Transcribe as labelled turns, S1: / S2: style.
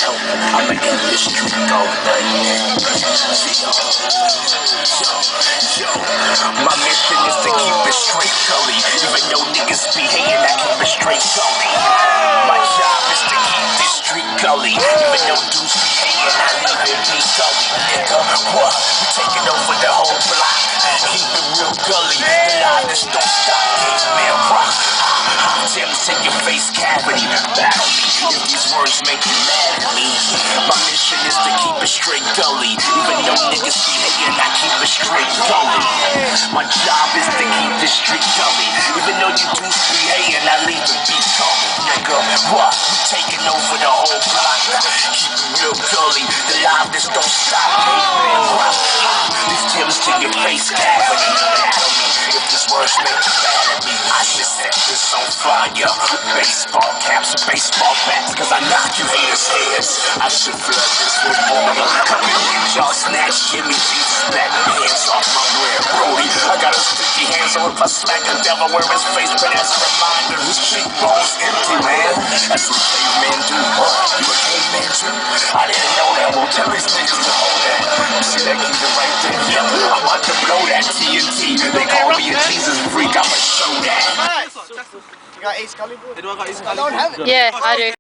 S1: tell me I'ma keep this street going. My mission is to keep it straight gully. Even though niggas be hating, I keep it straight gully. My job is to keep this street gully. Even though dudes be hating, I leave it be gully. Nigga, what? We taking over the whole block. Keep it real gully. The line just don't stop. Man, rock. Gems in your face cavity. Battle me if these words make you mad at me. My mission is to keep it straight gully. Even though niggas be hating, I keep it straight gully. My job is to keep this street gully. Even though you dudes be hating, I leave it be gully. Nigga, what? We taking over the whole block. Keep it real gully. The live just don't stop. Man, rock. These gems to your face cavity. Battle me if these words make you mad at me. I should set this on fire. Baseball caps and baseball bats, cause I knock you haters' heads. I should flood this with water. Come in, y'all snatch Jimmy Jesus back. Hands off my rare Brody. I got a sticky hand, so if I smack a devil where his face, but that's a reminder his cheekbones empty, man. That's what cavemen do. What? You a caveman too? I didn't know that. Well, tell these niggas to hold that. You see that kingdom right there? Yeah, I'm about to blow that TNT. They call me a Jesus freak. I'ma show that.
S2: You got Ace Gully, bro?
S3: Anyone got his
S2: I don't have it.
S4: Yeah, I do.